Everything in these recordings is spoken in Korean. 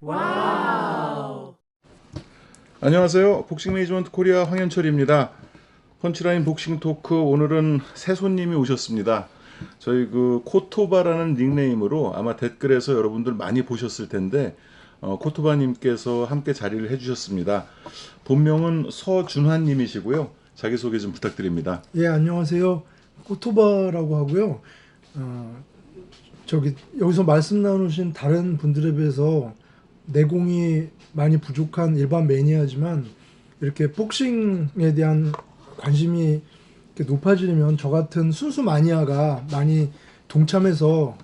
와우. 안녕하세요. 복싱 매니지먼트 코리아 황현철입니다. 펀치라인 복싱 토크, 오늘은 새 손님이 오셨습니다. 저희 코토바라는 닉네임으로 아마 댓글에서 여러분들 많이 보셨을 텐데, 코토바님께서 함께 자리를 해주셨습니다. 본명은 서준환 님이시고요. 자기소개 좀 부탁드립니다. 예, 안녕하세요. 코토바라고 하고요. 여기서 말씀 나누신 다른 분들에 비해서 내공이 많이 부족한 일반 매니아지만 이렇게 복싱에 대한 관심이 이렇게 높아지려면 저 같은 순수 마니아가 많이 동참해서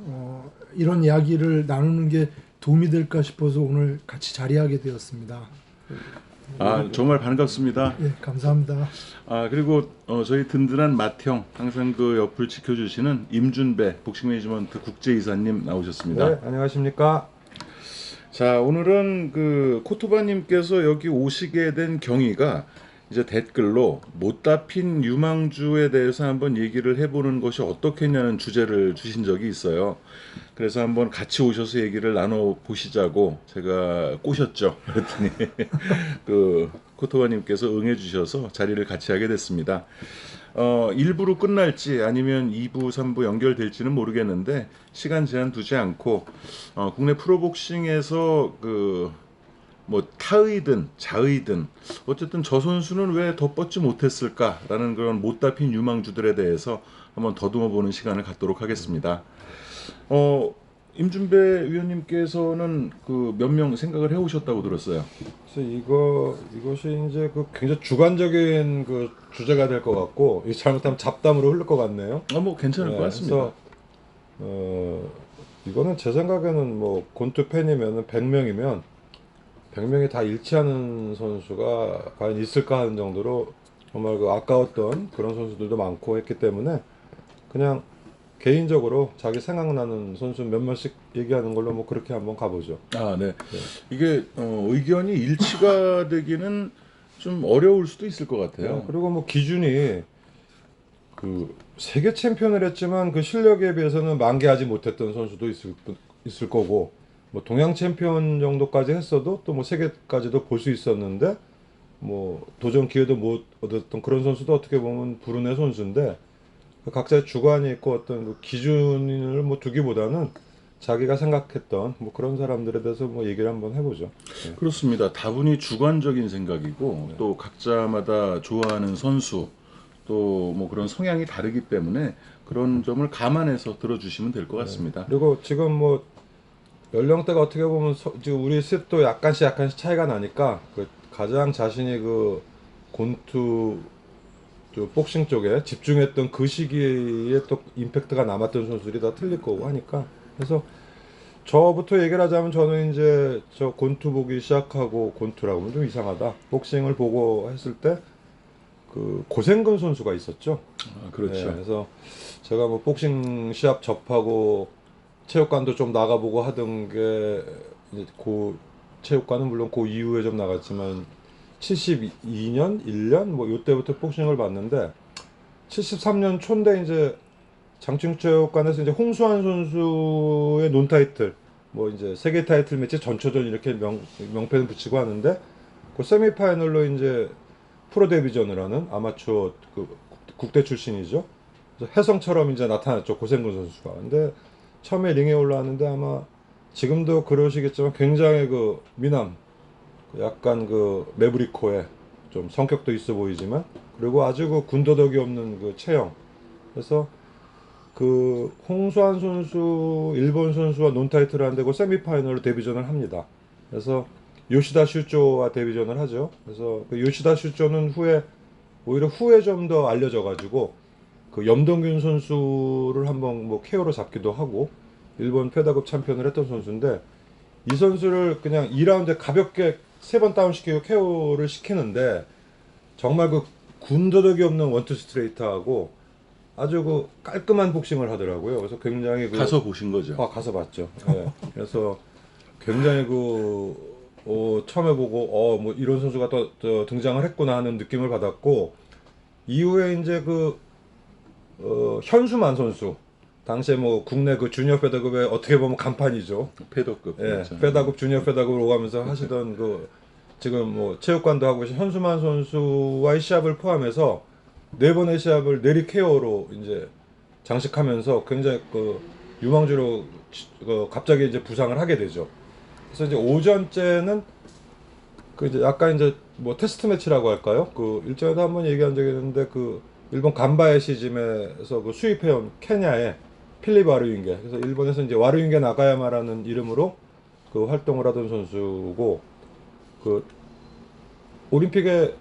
이런 이야기를 나누는 게 도움이 될까 싶어서 오늘 같이 자리하게 되었습니다. 정말 반갑습니다. 예, 감사합니다. 그리고 저희 든든한 맏형, 항상 그 옆을 지켜주시는 임준배 복싱 매니지먼트 국제이사님 나오셨습니다. 네, 안녕하십니까. 자, 오늘은 코토바님께서 여기 오시게 된 경위가 이제 댓글로 못다 핀 유망주에 대해서 한번 얘기를 해보는 것이 어떻겠냐는 주제를 주신 적이 있어요. 그래서 한번 같이 오셔서 얘기를 나눠보시자고 제가 꼬셨죠. 그랬더니 코토바님께서 응해주셔서 자리를 같이 하게 됐습니다. 1부로 끝날지 아니면 2부, 3부 연결될지는 모르겠는데 시간 제한 두지 않고 국내 프로복싱에서 타의든 자의든 어쨌든 저 선수는 왜 더 뻗지 못했을까라는 그런 못다 핀 유망주들에 대해서 한번 더듬어 보는 시간을 갖도록 하겠습니다. 임준배 위원님께서는 몇 명 생각을 해오셨다고 들었어요. 그래서 이것이 이제 굉장히 주관적인 주제가 될 것 같고, 이 잘못하면 잡담으로 흐를 것 같네요. 괜찮을 것 같습니다. 그래서 이거는 제 생각에는 곤투 팬이면 100명이면 100명이 다 일치하는 선수가 과연 있을까 하는 정도로 정말 아까웠던 그런 선수들도 많고 했기 때문에 그냥 개인적으로 자기 생각나는 선수 몇 명씩 얘기하는 걸로 그렇게 한번 가보죠. 네. 이게 의견이 일치가 되기는 좀 어려울 수도 있을 것 같아요. 그리고 기준이 세계 챔피언을 했지만 그 실력에 비해서는 만개하지 못했던 선수도 있을 거고, 동양 챔피언 정도까지 했어도 또 세계까지도 볼 수 있었는데 도전 기회도 못 얻었던 그런 선수도 어떻게 보면 불운의 선수인데, 각자의 주관이 있고 어떤 기준을 두기보다는 자기가 생각했던 그런 사람들에 대해서 얘기를 한번 해보죠. 네. 그렇습니다. 다분히 주관적인 생각이고 또 각자마다 좋아하는 선수 또 그런 성향이 다르기 때문에 그런 점을 감안해서 들어주시면 될 것 같습니다. 그리고 지금 연령대가 어떻게 보면 지금 우리 셋도 약간씩 차이가 나니까 가장 자신이 곤투 복싱 쪽에 집중했던 그 시기에 또 임팩트가 남았던 선수들이 다 틀릴 거고 하니까, 그래서 저부터 얘기를 하자면 저는 이제 저 곤투 보기 시작하고, 곤투라고 하면 좀 이상하다, 복싱을 보고 했을 때 고생근 선수가 있었죠. 그렇죠. 네, 그래서 제가 복싱 시합 접하고 체육관도 좀 나가보고 하던 게, 이제 체육관은 물론 이후에 좀 나갔지만 72년, 1년 요때부터 복싱을 봤는데, 73년 초인데 이제 장충체육관에서 이제 홍수환 선수의 논타이틀, 이제 세계 타이틀 매치 전초전 이렇게 명패는 붙이고 하는데, 세미파이널로 이제 프로 데뷔전을 하는 아마추어 국대 출신이죠. 그래서 혜성처럼 이제 나타났죠, 고생근 선수가. 근데 처음에 링에 올라왔는데 아마 지금도 그러시겠지만 굉장히 미남, 약간 매브리코에 좀 성격도 있어 보이지만, 그리고 아주 군더더기 없는 체형. 그래서 홍수환 선수, 일본 선수와 논타이틀을 하는데 세미파이널로 데뷔전을 합니다. 그래서 요시다 슈조와 데뷔전을 하죠. 그래서 요시다 슈조는 오히려 후에 좀 더 알려져 가지고 염동균 선수를 한번 KO로 잡기도 하고 일본 페다급 챔피언을 했던 선수인데, 이 선수를 그냥 2라운드에 가볍게 3번 다운시키고 KO를 시키는데, 정말 군더더기 없는 원투 스트레이트하고 아주 깔끔한 복싱을 하더라고요. 그래서 굉장히 가서 보신 거죠? 가서 봤죠. 네. 그래서 굉장히 처음에 보고 이런 선수가 또 등장을 했구나 하는 느낌을 받았고, 이후에 이제 현수만 선수, 당시에 뭐 국내 그 주니어 페더급의 어떻게 보면 간판이죠. 패더급. 예, 그렇죠. 페더급, 주니어 페더급으로 오가면서 하시던 그 지금 뭐 체육관도 하고 계신 현수만 선수와의 시합을 포함해서 네 번의 시합을 내리 케어로 이제 장식하면서 굉장히 그 유망주로 갑자기 이제 부상을 하게 되죠. 그래서 이제 오전째는 그 이제 약간 이제 뭐 테스트 매치라고 할까요? 그 일전에도 한번 얘기한 적이 있는데 그 일본 간바에 시즘에서 그 수입해온 케냐의 필립 와르윙게, 그래서 일본에서 이제 와르윙게 나가야마라는 이름으로 그 활동을 하던 선수고 그 올림픽에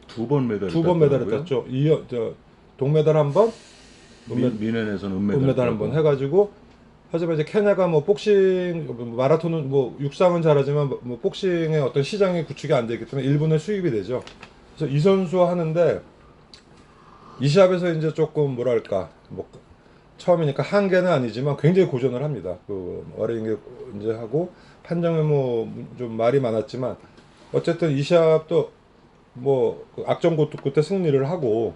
두 번 메달. 두 번 메달을 땄죠. 저 동메달 한 번, 민엔에서는 은메달. 은메달 한 번 해가지고. 하지만 이제 케냐가 뭐 복싱, 마라톤은 뭐 육상은 잘하지만 뭐 복싱의 어떤 시장이 구축이 안 되기 때문에 일본에 수입이 되죠. 그래서 이 선수와 하는데 이 시합에서 이제 조금 뭐랄까 뭐 처음이니까 한계는 아니지만 굉장히 고전을 합니다. 그 와르잉게 이제 하고 판정에 뭐 좀 말이 많았지만 어쨌든 이 시합도 뭐 악전 끝에 승리를 하고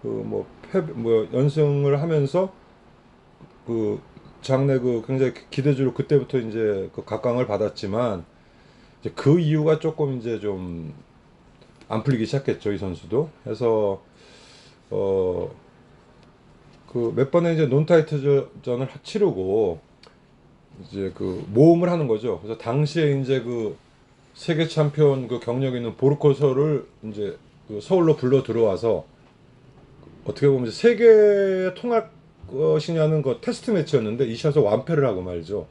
그 뭐 연승을 하면서 그 장래 그 굉장히 기대주로 그때부터 이제 그 각광을 받았지만 이제 그 이유가 조금 이제 좀 안 풀리기 시작했죠, 이 선수도. 그래서 그 몇 번의 이제 논타이틀전을 치르고 이제 그 모험을 하는 거죠. 그래서 당시에 이제 그 세계 챔피언 그 경력 있는 보르코서를 이제 그 서울로 불러 들어와서 어떻게 보면 이제 세계에 통할 것이냐는 그 테스트 매치였는데 이 샷을 완패를 하고 말이죠.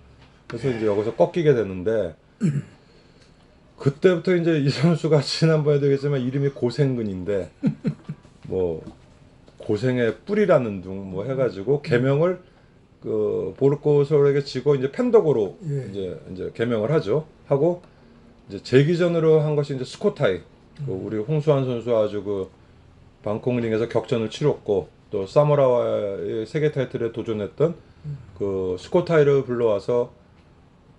그래서 이제 여기서 꺾이게 되는데 그때부터 이제 이 선수가 지난번에도 얘기했지만 이름이 고생근인데 뭐 고생의 뿌리라는 둥 뭐 해가지고 개명을 그 보르코솔에게 지고 이제 펜더고로 예. 이제 개명을 하죠. 하고 이제 재기전으로 한 것이 이제 스코타이. 그 우리 홍수환 선수와 아주 그 방콕링에서 격전을 치렀고 또 사무라와의 세계 타이틀에 도전했던 그 스코타이를 불러와서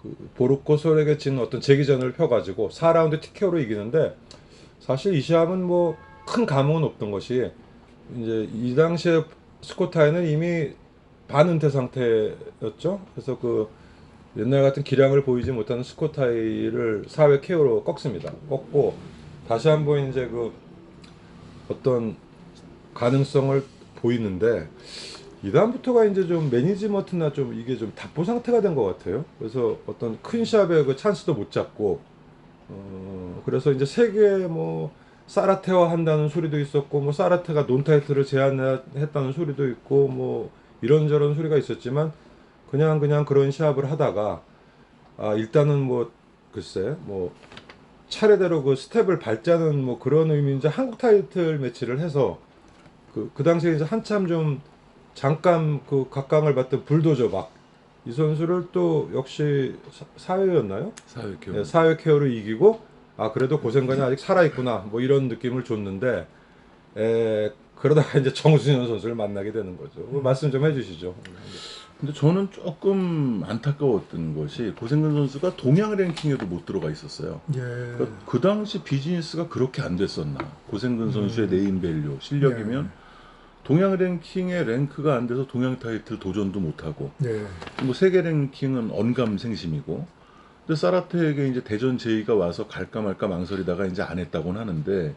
그 보르코솔에게 진 어떤 재기전을 펴가지고 4라운드 TKO로 이기는데 사실 이 시합은 뭐 큰 감흥은 없던 것이 이제 이 당시에 스코타이는 이미 반은퇴 상태였죠. 그래서 그 옛날 같은 기량을 보이지 못하는 스코타이를 4회 KO로 꺾습니다. 꺾고 다시 한번 이제 그 어떤 가능성을 보이는데 이 다음부터가 이제 좀 매니지먼트나 좀 이게 좀 답보 상태가 된 것 같아요. 그래서 어떤 큰 시합의 그 찬스도 못 잡고 그래서 이제 세계 뭐 사라테와 한다는 소리도 있었고 뭐 사라테가 논타이틀을 제안했다는 소리도 있고 뭐 이런저런 소리가 있었지만 그냥 그런 시합을 하다가 일단은 뭐 글쎄 뭐 차례대로 그 스텝을 밟자는 뭐 그런 의미인지 한국 타이틀 매치를 해서 그 당시에 이제 한참 좀 잠깐 그 각광을 받던 불도저 막 이 선수를 또 역시 4회였나요? 4회 KO. 네, 4회 KO로 이기고 그래도 고생관이 아직 살아있구나 뭐 이런 느낌을 줬는데 그러다가 이제 정순현 선수를 만나게 되는 거죠. 말씀 좀 해주시죠. 근데 저는 조금 안타까웠던 것이 고생근 선수가 동양 랭킹에도 못 들어가 있었어요. 예. 그러니까 그 당시 비즈니스가 그렇게 안 됐었나. 고생근 선수의 네임밸류, 실력이면 동양 랭킹의 랭크가 안 돼서 동양 타이틀 도전도 못하고 예. 뭐 세계 랭킹은 언감생심이고 근데 사라테에게 이제 대전 제의가 와서 갈까 말까 망설이다가 이제 안 했다고는 하는데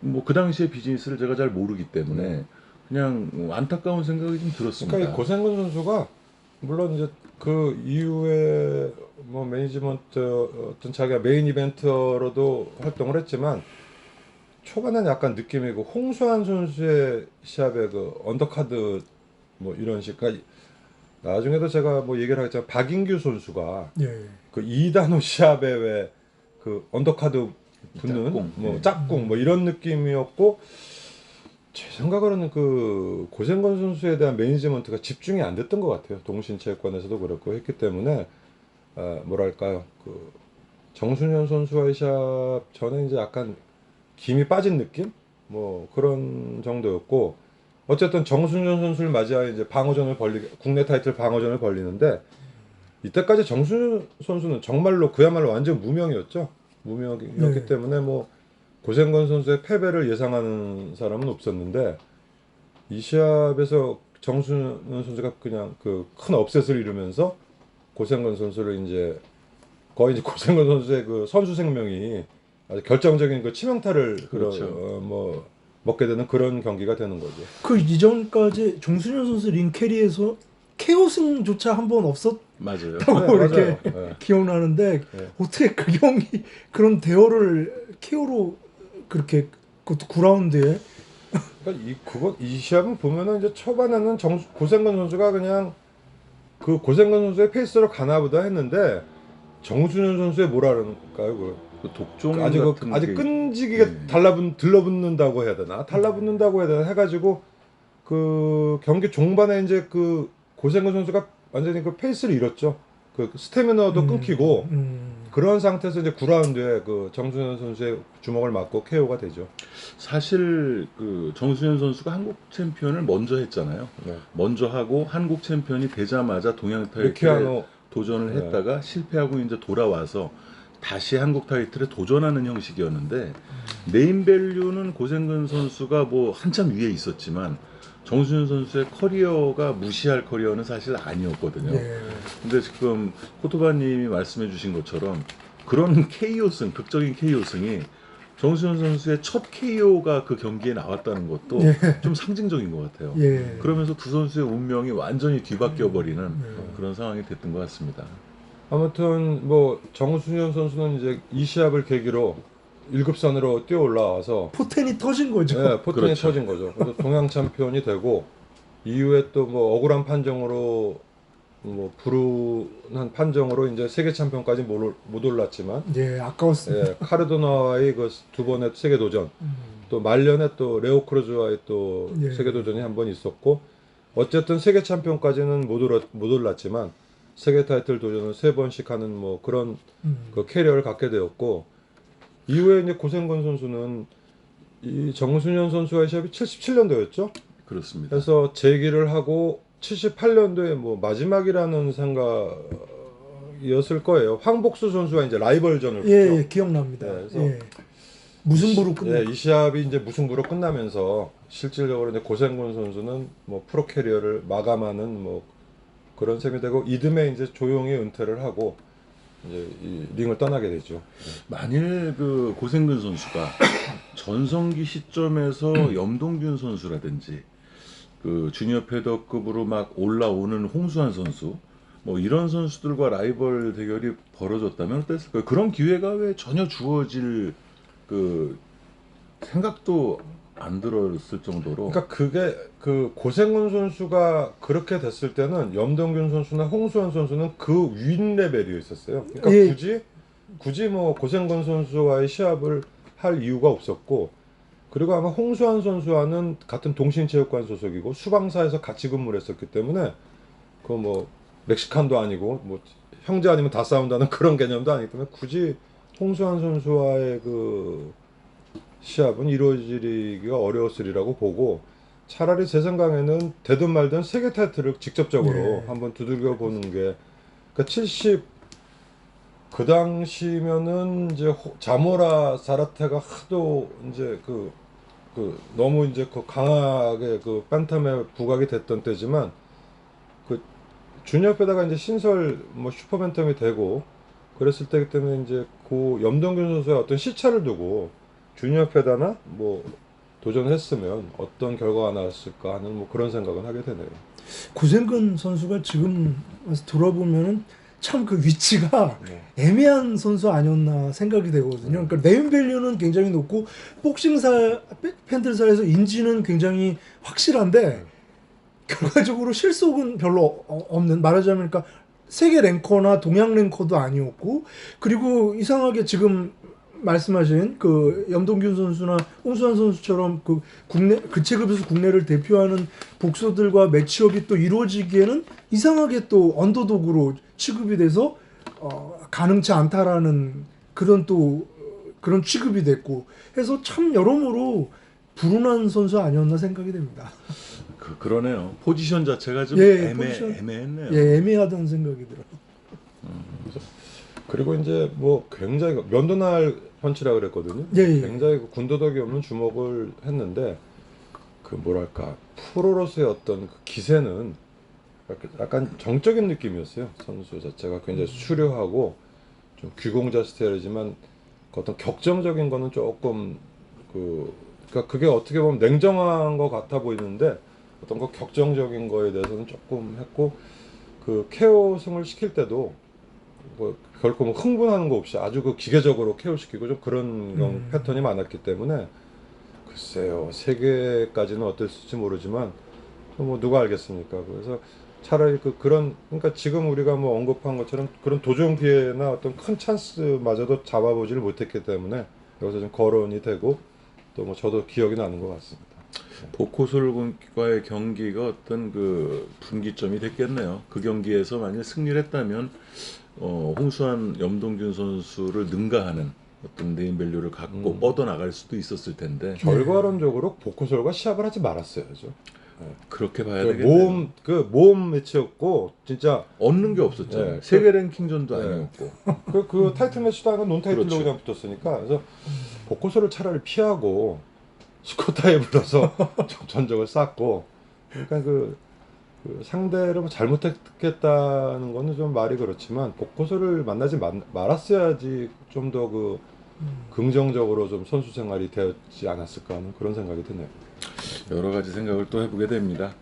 뭐 그 당시의 비즈니스를 제가 잘 모르기 때문에 그냥 안타까운 생각이 좀 들었습니다. 그러니까 이 고생근 선수가 물론 이제 그 이후에 뭐 매니지먼트 어떤 자기가 메인 이벤터로도 활동을 했지만 초반에는 약간 느낌이 그 홍수환 선수의 시합의 그 언더카드 뭐 이런 식. 그러니까 나중에도 제가 뭐 얘기를 하겠지만 박인규 선수가 예. 그 이단호 시합에 왜 그 언더카드 붙는 짝꿍. 뭐 짝꿍 뭐 이런 느낌이었고 제 생각으로는 그 고생건 선수에 대한 매니지먼트가 집중이 안 됐던 것 같아요. 동신체육관에서도 그렇고 했기 때문에 뭐랄까요 그 정순현 선수와의 시합 전에 이제 약간 김이 빠진 느낌 뭐 그런 정도였고 어쨌든 정순현 선수를 맞이하여 이제 방어전을 국내 타이틀 방어전을 벌리는데 이때까지 정순현 선수는 정말로 그야말로 완전 무명이었죠. 무명이었기 네. 때문에 뭐 고생건 선수의 패배를 예상하는 사람은 없었는데 이 시합에서 정순현 선수가 그냥 그 큰 업셋을 이루면서 고생건 선수를 이제 거의 이제 고생건 선수의 그 선수 생명이 아주 결정적인 그 치명타를 그렇죠. 뭐 먹게 되는 그런 경기가 되는 거죠. 그 이전까지 정순현 선수 링캐리에서 KO승조차 한 번 없었다고 맞아요. 이렇게 맞아요. 네. 기억나는데 네. 어떻게 그 경기 그런 대어를 KO로 그렇게 그것도 9라운드에 그러니까 이 시합은 보면은 이제 초반에는 고생건 선수가 그냥 그 고생건 선수의 페이스로 가나보다 했는데 정순현 선수의 뭐라 그럴까요? 그 독종 아주 같은 아주 게- 끈질기게 네. 들러붙는다고 해야 되나? 달라붙는다고 해야 되나? 해가지고 그 경기 종반에 이제 그 고생근 선수가 완전히 그 페이스를 잃었죠. 그 스태미너도 끊기고 그런 상태에서 이제 9라운드에 그 정순현 선수의 주먹을 맞고 KO가 되죠. 사실 그 정수현 선수가 한국 챔피언을 먼저 했잖아요. 네. 먼저 하고 한국 챔피언이 되자마자 동양 타이틀에 리키아노 도전을 네. 했다가 실패하고 이제 돌아와서 다시 한국 타이틀에 도전하는 형식이었는데 네임밸류는 고생근 선수가 뭐 한참 위에 있었지만 정수현 선수의 커리어가 무시할 커리어는 사실 아니었거든요. 예. 근데 지금 코토바님이 말씀해 주신 것처럼 그런 KO승, 극적인 KO승이 정수현 선수의 첫 KO가 그 경기에 나왔다는 것도 좀 상징적인 것 같아요. 예. 그러면서 두 선수의 운명이 완전히 뒤바뀌어 버리는 예. 그런 상황이 됐던 것 같습니다. 아무튼 뭐 정순현 선수는 이제 이 시합을 계기로 1급선으로 뛰어 올라와서 포텐이 터진 거죠. 네, 포텐이 그렇죠. 터진 거죠. 그래서 동양 챔피언이 되고 이후에 또 뭐 억울한 판정으로 뭐 불운한 판정으로 이제 세계 챔피언까지 못 올랐지만 예, 아까웠습니다. 예, 카르도나와의 그 두 번의 세계 도전 또 말년에 또 레오 크루즈와의 또 예. 세계 도전이 한 번 있었고 어쨌든 세계 챔피언까지는 못 올랐지만 세계 타이틀 도전을 3번씩 하는 뭐 그런 그 캐리어를 갖게 되었고 이후에 이제 고생건 선수는 이 정순현 선수와의 시합이 77년도였죠. 그렇습니다. 그래서 재기를 하고 78년도에 뭐 마지막이라는 생각이었을 거예요. 황복수 선수와 이제 라이벌전을 예, 붙죠. 예, 기억납니다. 네, 그래서 예. 무승부로 끝나. 이 시합이 이제 무승부로 끝나면서 실질적으로 이제 고생곤 선수는 뭐 프로 캐리어를 마감하는 뭐 그런 셈이 되고 이듬해 이제 조용히 은퇴를 하고 이제 이 링을 떠나게 되죠. 만일 그 고생근 선수가 전성기 시점에서 염동균 선수라든지 그 주니어 패더급으로 막 올라오는 홍수환 선수 뭐 이런 선수들과 라이벌 대결이 벌어졌다면 어땠을까요? 그런 기회가 왜 전혀 주어질 그 생각도 안 들었을 정도로 그러니까 그게 그 고생곤 선수가 그렇게 됐을 때는 염동균 선수나 홍수환 선수는 그 윈 레벨이 있었어요. 그러니까 예. 굳이 뭐 고생곤 선수와의 시합을 할 이유가 없었고 그리고 아마 홍수환 선수와는 같은 동신체육관 소속이고 수방사에서 같이 근무를 했었기 때문에 그 뭐 멕시칸도 아니고 뭐 형제 아니면 다 싸운다는 그런 개념도 아니기 때문에 굳이 홍수환 선수와의 그 시합은 이루어지기가 어려웠으리라고 보고 차라리 제 생각에는 되든 말든 세계 타이틀을 직접적으로 네. 한번 두들겨 보는 게 그러니까 70 그 당시면은 이제 자모라 사라테가 하도 이제 그 너무 이제 그 강하게 그 팬텀에 부각이 됐던 때지만 그 주니어 페다가 이제 신설 뭐 슈퍼 팬텀이 되고 그랬을 때기 때문에 이제 그 염동균 선수의 어떤 시차를 두고 주니어 페다나 뭐 도전했으면 어떤 결과가 나왔을까 하는 뭐 그런 생각은 하게 되네요. 고생근 선수가 지금 와서 돌아보면은 참 그 위치가 네. 애매한 선수 아니었나 생각이 되거든요. 그러니까 네임밸류는 굉장히 높고 복싱사 팬들 사이에서 인지는 굉장히 확실한데 결과적으로 실속은 별로 없는 말하자면 그러니까 세계 랭커나 동양 랭커도 아니었고 그리고 이상하게 지금 말씀하신 그 염동균 선수나 홍수환 선수처럼 그 국내 그 체급에서 국내를 대표하는 복서들과 매치업이 또 이루어지기에는 이상하게 또 언더독으로 취급이 돼서 가능치 않다라는 그런 또 그런 취급이 됐고 해서 참 여러모로 불운한 선수 아니었나 생각이 됩니다. 그러네요. 포지션 자체가 좀 포지션. 애매했네요. 예, 애매하다는 생각이 들어요. 그리고 이제 뭐 굉장히 면도날 펀치라 그랬거든요. 예, 예. 굉장히 군더더기 없는 주먹을 했는데 그 그 뭐랄까 프로로서의 어떤 그 기세는 약간 정적인 느낌이었어요. 선수 자체가 굉장히 수려하고 좀 귀공자 스타일이지만 그 어떤 격정적인 거는 조금 그러니까 그게 어떻게 보면 냉정한 것 같아 보이는데 어떤 거 격정적인 거에 대해서는 조금 했고 그 KO 승을 시킬 때도 뭐 결코 뭐 흥분하는 거 없이 아주 그 기계적으로 KO 시키고 좀 그런 패턴이 많았기 때문에 글쎄요 세계까지는 어땠을지 모르지만 뭐 누가 알겠습니까? 그래서 차라리 그러니까 지금 우리가 뭐 언급한 것처럼 그런 도전 기회나 어떤 큰 찬스마저도 잡아보지를 못했기 때문에 여기서 좀 거론이 되고 또 뭐 저도 기억이 나는 것 같습니다. 보코솔과의 경기가 어떤 그 분기점이 됐겠네요. 그 경기에서 만약 승리를 했다면 홍수환 염동균 선수를 능가하는 어떤 네임밸류를 갖고 뻗어나갈 수도 있었을 텐데 결과론적으로 보코솔과 시합을 하지 말았어야죠. 그렇게 봐야 되겠네요. 모험 매치였고 진짜 얻는 게 없었죠. 네. 세계 랭킹전도 네. 아니었고. 그 타이틀 매치도 아니고 논타이틀로 그렇죠. 그냥 붙었으니까 그래서 보코솔을 차라리 피하고 스코타에 불러서 좀 전적을 쌓고 그러니까 그 상대를 뭐 잘못했겠다는 거는 좀 말이 그렇지만 보코솔을 만나지 말았어야지 좀 더 긍정적으로 좀 선수 생활이 되었지 않았을까 하는 그런 생각이 드네요. 여러 가지 생각을 또 해보게 됩니다.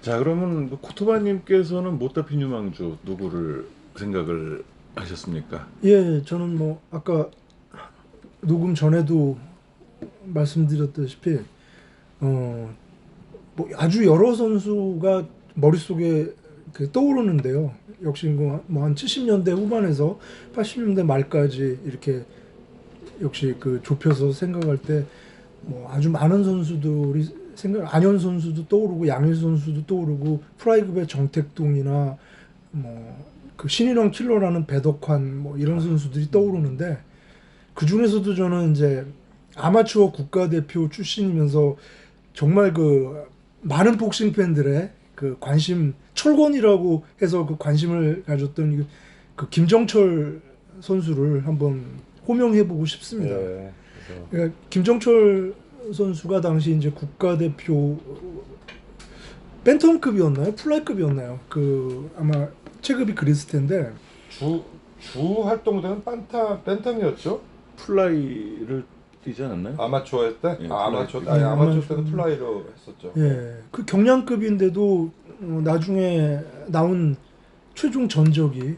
자, 그러면 코토바님께서는 못다핀 유망주 누구를 생각을 하셨습니까? 예, 저는 뭐 아까 녹음 전에도 말씀드렸다시피 뭐 아주 여러 선수가 머릿속에 떠오르는데요. 역시 뭐 한 70년대 후반에서 80년대 말까지 이렇게 역시 좁혀서 생각할 때 뭐 아주 많은 선수들이 안현 선수도 떠오르고 양일 선수도 떠오르고 프라이급의 정택동이나 뭐 신인왕 킬러라는 배덕환 뭐 이런 선수들이 떠오르는데 그 중에서도 저는 이제 아마추어 국가대표 출신이면서 정말 많은 복싱 팬들의 관심 철권이라고 해서 관심을 가졌던 김정철 선수를 한번 호명해보고 싶습니다. 네, 그러니까 김정철 선수가 당시 이제 국가대표 벤텀급이었나요? 플라이급이었나요? 아마 체급이 그랬을 텐데 주 활동 때는 벤텀이었죠? 플라이를 뛰지 않았나요? 아마추어 때? 예, 아마추어 아마추어 때는 플라이로 했었죠. 예, 경량급인데도 나중에 나온 최종 전적이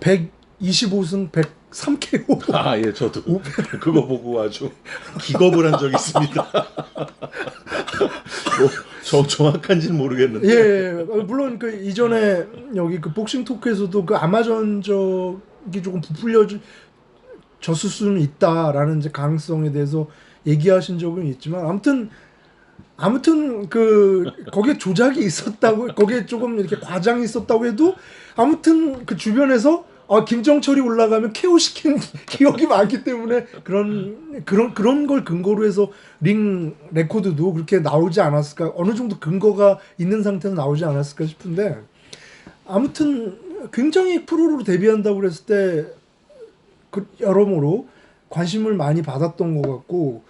125승 103KO. 아, 예, 저도 그거 보고 아주 기겁을 한 적이 있습니다. 뭐, 정확한지는 모르겠는데. 예, 물론 이전에 여기 복싱 토크에서도 아마전적이 조금 부풀려졌을 수는 있다라는 이제 가능성에 대해서 얘기하신 적은 있지만 아무튼 거기에 조작이 있었다고 거기에 조금 이렇게 과장이 있었다고 해도 아무튼 주변에서 김정철이 올라가면 KO 시킨 기억이 많기 때문에 그런 걸 근거로 해서 링 레코드도 그렇게 나오지 않았을까, 어느 정도 근거가 있는 상태에서 나오지 않았을까 싶은데, 아무튼 굉장히 프로로 데뷔한다고 그랬을 때 여러모로 관심을 많이 받았던 것 같고,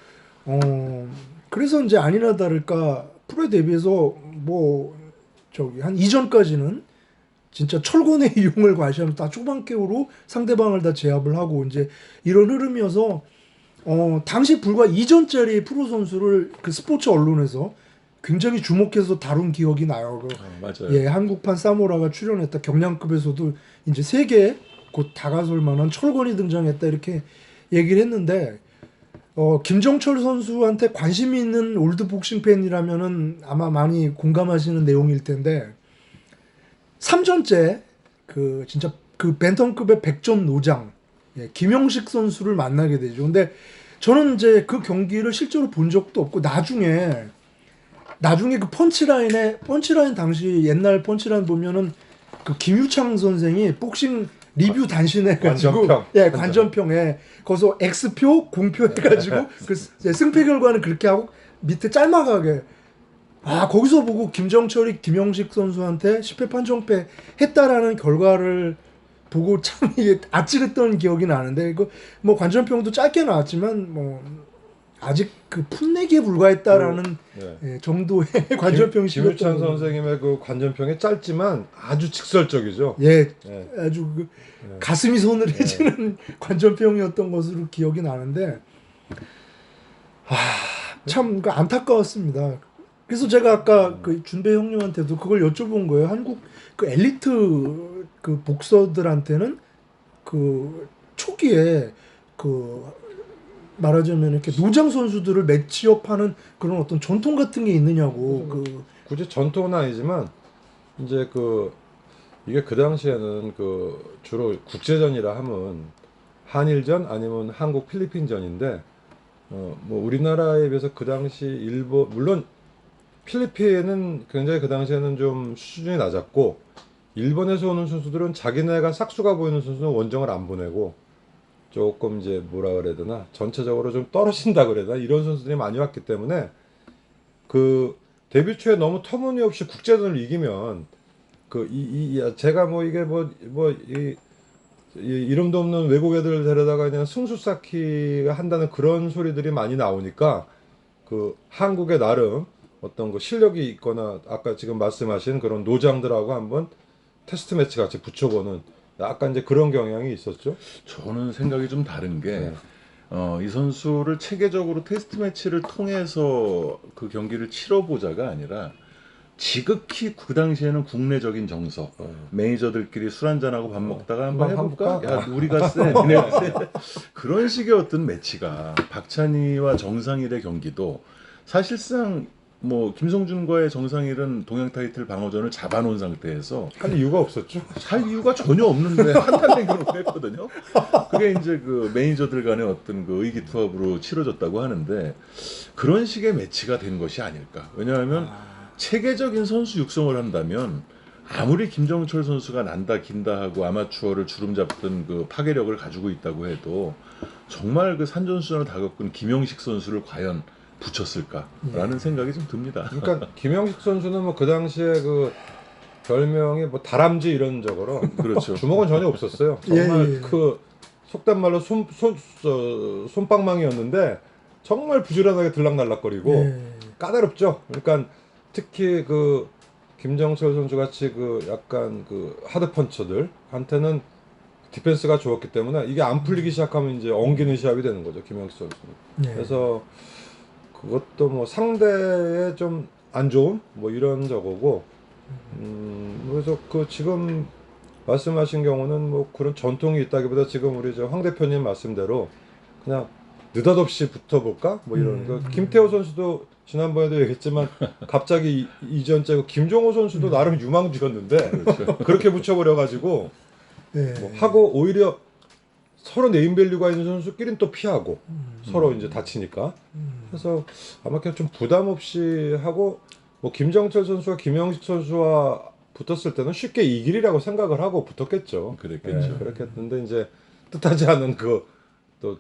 그래서 이제 아니나 다를까 프로에 데뷔해서 한 이전까지는 진짜 철권의 이용을 과시하면서 다 초반 KO로 상대방을 다 제압을 하고 이제 이런 흐름이어서 당시 불과 2전짜리 프로 선수를 스포츠 언론에서 굉장히 주목해서 다룬 기억이 나요. 맞아요. 예, 한국판 사모라가 출연했다. 경량급에서도 이제 세계에 곧 다가설 만한 철권이 등장했다 이렇게 얘기를 했는데, 김정철 선수한테 관심이 있는 올드 복싱 팬이라면은 아마 많이 공감하시는 내용일 텐데, 3전째 진짜 벤텀급의 100점 노장, 예, 김영식 선수를 만나게 되죠. 근데 저는 이제 그 경기를 실제로 본 적도 없고 나중에 펀치라인 당시 옛날 펀치라인 보면은 김유창 선생이 복싱 리뷰 단신해가지고 관전평에 거기서 X표, 공표 해가지고 승패 결과는 그렇게 하고 밑에 짤막하게 거기서 보고 김정철이 김영식 선수한테 10회 판정패 했다라는 결과를 보고 참 이게 아찔했던 기억이 나는데, 관전평도 짧게 나왔지만 아직 그 풋내기에 불과했다라는 네. 예, 정도의 관전평이 김유찬 실렸던 선생님의 그 관전평이 짧지만 아주 직설적이죠. 예, 네. 아주 그 네. 가슴이 서늘해지는 관전평이었던 것으로 기억이 나는데 참 그 안타까웠습니다. 그래서 제가 아까 그 준배 형님한테도 그걸 여쭤본 거예요. 한국 그 엘리트 그 복서들한테는 그 초기에 그 말하자면 이렇게 노장 선수들을 매치업하는 그런 어떤 전통 같은 게 있느냐고. 그 굳이 전통은 아니지만 이제 그 이게 그 당시에는 그 주로 국제전이라 하면 한일전 아니면 한국 필리핀전인데 뭐 우리나라에 비해서 그 당시 일본 물론 필리핀은 굉장히 그 당시에는 좀 수준이 낮았고 일본에서 오는 선수들은 자기네가 삭수가 보이는 선수는 원정을 안 보내고 조금 이제 뭐라 그래야 되나 전체적으로 좀 떨어진다 그래야 되나 이런 선수들이 많이 왔기 때문에 그 데뷔 초에 너무 터무니없이 국제전을 이기면 제가 뭐 이게 이름도 없는 외국 애들 데려다가 그냥 승수 쌓기가 한다는 그런 소리들이 많이 나오니까 그 한국의 나름 어떤 그 실력이 있거나 아까 지금 말씀하신 그런 노장들하고 한번 테스트 매치 같이 붙여보는 약간 이제 그런 경향이 있었죠. 저는 생각이 좀 다른 게 네. 이 선수를 체계적으로 테스트 매치를 통해서 그 경기를 치러보자가 아니라 지극히 그 당시에는 국내적인 정서, 매니저들끼리 술 한잔하고 밥 먹다가 한번 해볼까? 야, 우리가 세, 니네가 세. 그런 식의 어떤 매치가 박찬희와 정상일의 경기도 사실상 뭐 김성준과의 정상일은 동양 타이틀 방어전을 잡아놓은 상태에서 할 이유가 없었죠. 할 이유가 전혀 없는데 한탄 내기로 했거든요. 그게 이제 그 매니저들 간의 어떤 그 의기투합으로 치러졌다고 하는데 그런 식의 매치가 된 것이 아닐까. 왜냐하면 체계적인 선수 육성을 한다면 아무리 김정철 선수가 난다 긴다 하고 아마추어를 주름 잡던 그 파괴력을 가지고 있다고 해도 정말 그 산전수전을 다 겪은 김영식 선수를 과연 붙였을까라는 생각이 좀 듭니다. 그러니까 김영식 선수는 뭐 그 당시에 그 별명이 뭐 다람쥐 이런 적으로 그렇죠. 주먹은 전혀 없었어요. 정말 예. 그 속된 말로 손방망이였는데 정말 부지런하게 들락날락거리고 예. 까다롭죠. 그러니까 특히 그 김정철 선수 같이 그 약간 그 하드 펀처들한테는 디펜스가 좋았기 때문에 이게 안 풀리기 시작하면 이제 엉기는 시합이 되는 거죠. 김영식 선수는. 예. 그래서 그것도 뭐 상대에 좀 안 좋은 뭐 이런 저거고 그래서 그 지금 말씀하신 경우는 뭐 그런 전통이 있다기보다 지금 우리 저 황 대표님 말씀대로 그냥 느닷없이 붙어볼까 뭐 이런 거. 김태호 선수도 지난번에도 얘기했지만 갑자기 이전째 김종호 선수도 나름 유망주였는데 그렇죠. 그렇게 붙여버려가지고 예. 뭐 하고 오히려 서로 네임밸류가 있는 선수끼리는 또 피하고 서로 이제 다치니까 그래서 아마 그냥 좀 부담 없이 하고 뭐 김정철 선수와 김영식 선수와 붙었을 때는 쉽게 이길이라고 생각을 하고 붙었겠죠. 그랬겠죠. 예, 그렇겠는데 이제 뜻하지 않은 그 또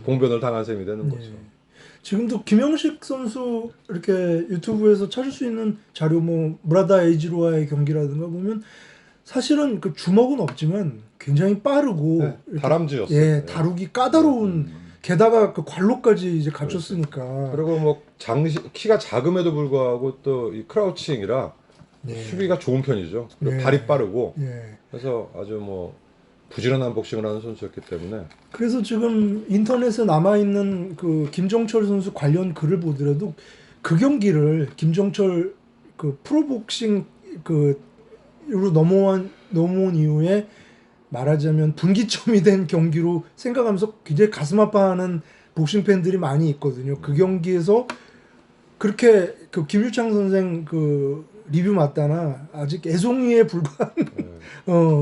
봉변을 당한 셈이 되는 거죠. 지금도 김영식 선수 이렇게 유튜브에서 찾을 수 있는 자료 뭐 무라다 에이지로와의 경기라든가 보면 사실은 그 주먹은 없지만 굉장히 빠르고 네, 이렇게 다람쥐였어요. 예, 네. 다루기 까다로운 게다가 그 관로까지 이제 갖췄으니까 그리고 뭐 키가 작음에도 불구하고 또 이 크라우칭이라 예. 수비가 좋은 편이죠. 그리고 예. 발이 빠르고 예. 그래서 아주 뭐 부지런한 복싱을 하는 선수였기 때문에 그래서 지금 인터넷에 남아 있는 그 김정철 선수 관련 글을 보더라도 그 경기를 김정철 그 프로복싱 그로 넘어온 이후에 말하자면 분기점이 된 경기로 생각하면서 굉장히 가슴 아파하는 복싱 팬들이 많이 있거든요. 그 경기에서 그렇게 그 김유창 선생 그 리뷰 맞다나 아직 애송이에 불과한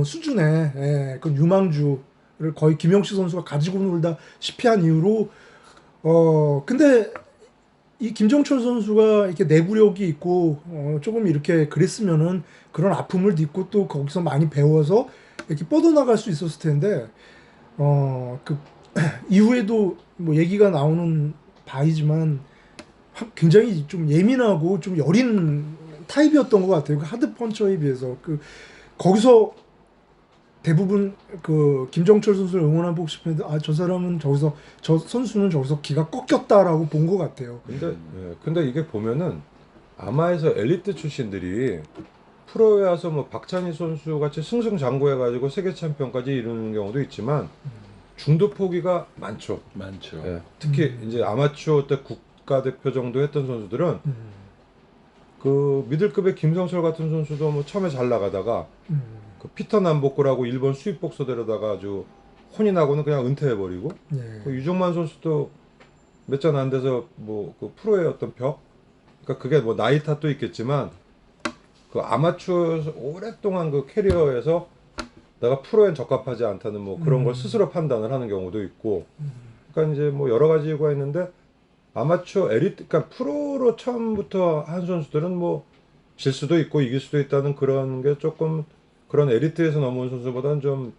수준의 그 유망주를 거의 김영식 선수가 가지고 놀다시피 한 이후로 근데 이 김정철 선수가 이렇게 내구력이 있고 조금 이렇게 그랬으면은 그런 아픔을 딛고 또 거기서 많이 배워서 이렇게 뻗어나갈 수 있었을 텐데 그 이후에도 뭐 얘기가 나오는 바이지만 굉장히 좀 예민하고 좀 여린 타입이었던 것 같아요. 그 하드 펀처에 비해서 거기서 대부분 그 김정철 선수를 응원한 복식 팬들 저 사람은 저기서 저 선수는 저기서 기가 꺾였다라고 본 것 같아요. 근데 이게 보면은 아마에서 엘리트 출신들이 프로에 와서 뭐 박찬희 선수 같이 승승장구해가지고 세계 챔피언까지 이루는 경우도 있지만 중도 포기가 많죠. 많죠. 예, 특히 이제 아마추어 때 국가대표 정도 했던 선수들은 그 미들급의 김성철 같은 선수도 뭐 처음에 잘 나가다가 그 피터 남복구라고 일본 수입 복서 데려다가 아주 혼이 나고는 그냥 은퇴해버리고 예. 그 유종만 선수도 몇 전 안 돼서 뭐 그 프로의 어떤 벽, 그러니까 그게 뭐 나이 탓도 있겠지만 그 아마추어에서 오랫동안 그 캐리어에서 내가 프로엔 적합하지 않다는 뭐 그런 걸 스스로 판단을 하는 경우도 있고, 그러니까 이제 뭐 여러 가지 이유가 있는데 아마추어 에리트, 그러니까 프로로 처음부터 한 선수들은 뭐 질 수도 있고 이길 수도 있다는 그런 게 조금 그런 에리트에서 넘어온 선수보다는 좀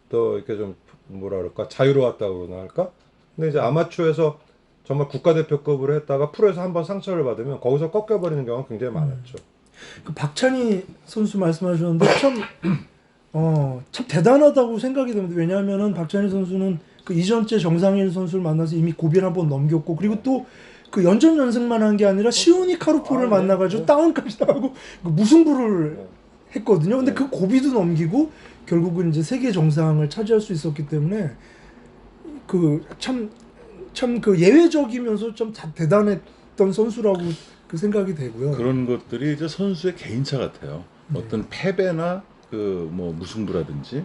더 이렇게 좀 뭐라 그럴까 자유로웠다고 그러나 할까? 근데 이제 아마추어에서 정말 국가대표급으로 했다가 프로에서 한번 상처를 받으면 거기서 꺾여버리는 경우가 굉장히 많았죠. 그 박찬희 선수 말씀하셨는데 참 대단하다고 생각이 듭니다. 왜냐하면은 박찬희 선수는 그 이전째 정상일 선수를 만나서 이미 고비를 한번 넘겼고, 그리고 또 그 연전 연승만 한 게 아니라 시오니 카루포를 만나가지고 다운까지 나가고 그 무승부를 했거든요. 근데 그 고비도 넘기고 결국은 이제 세계 정상을 차지할 수 있었기 때문에 그 참 그 예외적이면서 좀 대단했던 선수라고 그 생각이 되고요. 그런 것들이 이제 선수의 개인차 같아요. 어떤 패배나 그 뭐 무승부라든지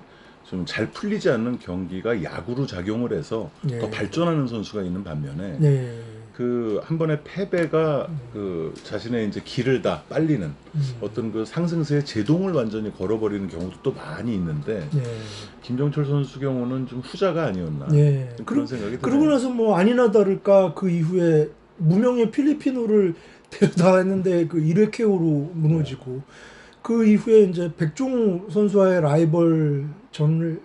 좀 잘 풀리지 않는 경기가 야구로 작용을 해서 예. 더 발전하는 선수가 있는 반면에 네. 그 한 번의 패배가 그 자신의 이제 길을 다 빨리는 어떤 그 상승세의 제동을 완전히 걸어버리는 경우도 또 많이 있는데 예. 김정철 선수 경우는 좀 후자가 아니었나 예. 그런 생각이 그러고 드네요. 나서 뭐 아니나 다를까 그 이후에 무명의 필리핀어를 데려다 했는데 그 1회 KO로 무너지고 그 이후에 이제 백종우 선수와의 라이벌 전을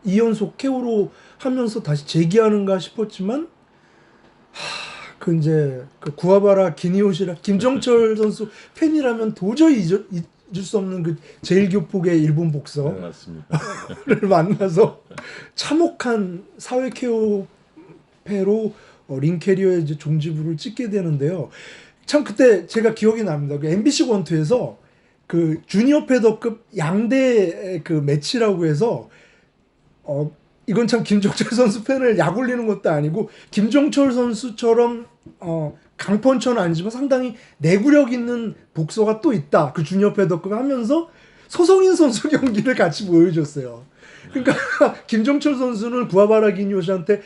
2연속 KO로 하면서 다시 재기하는가 싶었지만 그 이제 그 구아바라 기니오시라 김정철 선수 팬이라면 도저히 잊을 수 없는 그 제일 교폭의 일본 네, 복서를 맞습니다. 만나서 참혹한 사회 KO 패로 링 캐리어의 이제 종지부를 찍게 되는데요. 참 그때 제가 기억이 납니다. 그 MBC 권투에서 그 주니어 패더급 양대 그 매치라고 해서 이건 참 김정철 선수 팬을 약올리는 것도 아니고 김정철 선수처럼 강펀처는 아니지만 상당히 내구력 있는 복서가 또 있다. 그 주니어 패더급 하면서 서성인 선수 경기를 같이 보여줬어요. 그러니까 김정철 선수는 구아바라 기니오시한테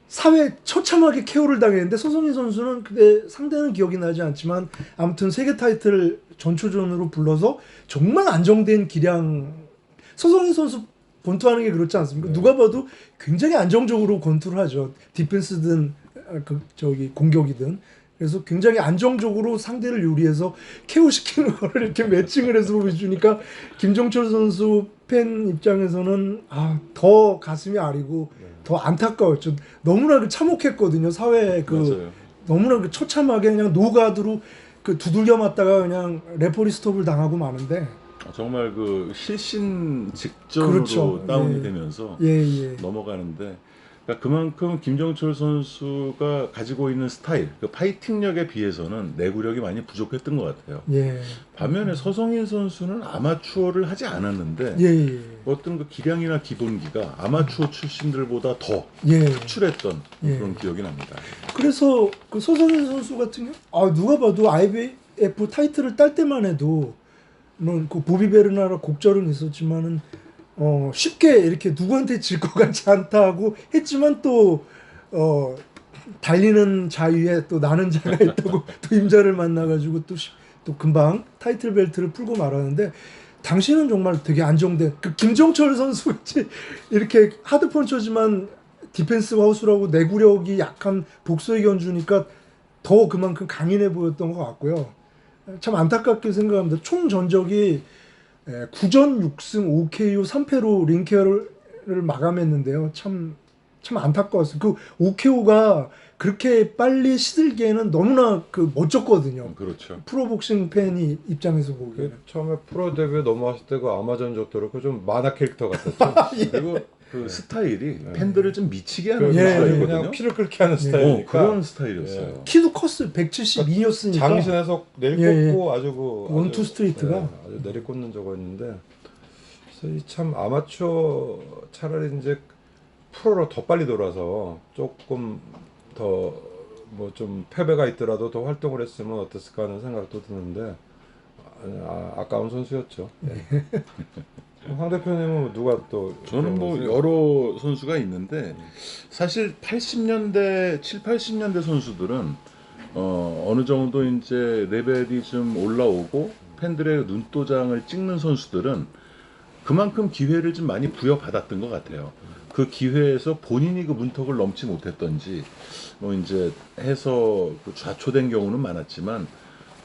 사회 처참하게 KO를 당했는데 서성인 선수는 그때 상대는 기억이 나지 않지만 아무튼 세계 타이틀 전초전으로 불러서 정말 안정된 기량. 서성인 선수 권투하는 게 그렇지 않습니까? 네. 누가 봐도 굉장히 안정적으로 권투를 하죠. 디펜스든 공격이든. 그래서 굉장히 안정적으로 상대를 요리해서 KO시키는 거를 이렇게 매칭을 해서 보여주니까 김정철 선수 팬 입장에서는 더 가슴이 아리고 더 안타까웠죠. 너무나 그 참혹했거든요. 사회에 맞아요. 너무나 그 처참하게 그냥 노가드로 그 두들겨 맞다가 그냥 레퍼리 스톱을 당하고 마는데. 정말 그 실신 직전으로 그렇죠. 다운이 예. 되면서 예. 넘어가는데 그러니까 그만큼 김정철 선수가 가지고 있는 스타일, 그 파이팅력에 비해서는 내구력이 많이 부족했던 것 같아요. 예. 반면에 서성인 선수는 아마추어를 하지 않았는데 예. 어떤 그 기량이나 기본기가 아마추어 출신들보다 더 예. 특출했던 예. 그런 기억이 납니다. 그래서 그 서성인 선수 같은 경우 누가 봐도 IBF 타이틀을 딸 때만 해도 물론 그 보비 베르나라 곡절은 있었지만은 쉽게 이렇게 누구한테 질 것 같지 않다고 했지만 또 달리는 자유에 또 나는 자가 있다고 또 임자를 만나가지고 또 금방 타이틀 벨트를 풀고 말았는데 당신은 정말 되게 안정된 그 김정철 선수 같이 이렇게 하드 펀처지만 디펜스 하우스라고 내구력이 약한 복서의 견주니까 더 그만큼 강인해 보였던 것 같고요. 참 안타깝게 생각합니다. 총 전적이 9전 6승 5KO 3패로 링케어를 마감했는데요. 참 참 안타까웠어요. 그 오케오가 그렇게 빨리 시들기에는 너무나 그 멋졌거든요. 그렇죠. 프로복싱 팬이 입장에서 보기에. 그 처음에 프로 데뷔 넘어왔을 때 그 아마존족도 그 좀 만화 캐릭터 같았죠. 그리고 그 스타일이 팬들을 좀 미치게 하는 예, 스타일이거든요. 그냥 피를 끓게 하는 스타일이니까. 그런 스타일이었어요. 예. 키도 컸어요. 172였으니까. 장신에서 내리꽂고 아주 그 원투 아주, 스트레이트가. 아주 내리꽂는 저거였는데, 그래서 참 아마추어 차라리 이제 프로로 더 빨리 돌아서 조금 더 뭐 좀 패배가 있더라도 더 활동을 했으면 어땠을까 하는 생각도 드는데 아까운 선수였죠. 황 대표님은 누가 또 저는 뭐 여러 선수가 있는데 사실 80년대 7, 80년대 선수들은 어느 정도 이제 레벨이 좀 올라오고 팬들의 눈도장을 찍는 선수들은 그만큼 기회를 좀 많이 부여받았던 것 같아요. 그 기회에서 본인이 그 문턱을 넘지 못했던지 뭐 이제 해서 그 좌초된 경우는 많았지만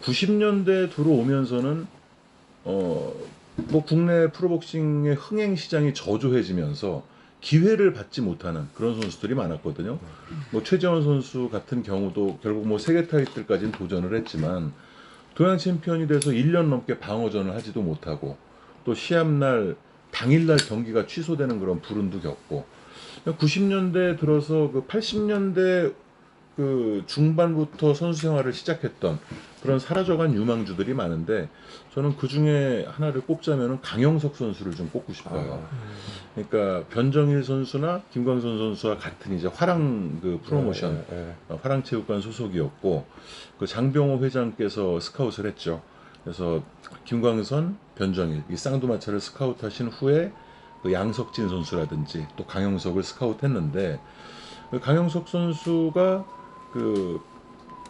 90년대 들어오면서는 뭐 국내 프로복싱의 흥행 시장이 저조해지면서 기회를 받지 못하는 그런 선수들이 많았거든요. 뭐 최재원 선수 같은 경우도 결국 뭐 세계 타이틀까지는 도전을 했지만 동양 챔피언이 돼서 1년 넘게 방어전을 하지도 못하고 또 시합날 당일날 경기가 취소되는 그런 불운도 겪고 90년대 들어서 그 80년대 그 중반부터 선수 생활을 시작했던 그런 사라져간 유망주들이 많은데 저는 그 중에 하나를 꼽자면은 강영석 선수를 좀 꼽고 싶어요. 그러니까 변정일 선수나 김광선 선수와 같은 이제 화랑 그 프로모션, 화랑체육관 소속이었고 그 장병호 회장께서 스카웃을 했죠. 그래서 김광선, 변정일 이 쌍두마차를 스카웃하신 후에 그 양석진 선수라든지 또 강영석을 스카웃했는데 그 강영석 선수가 그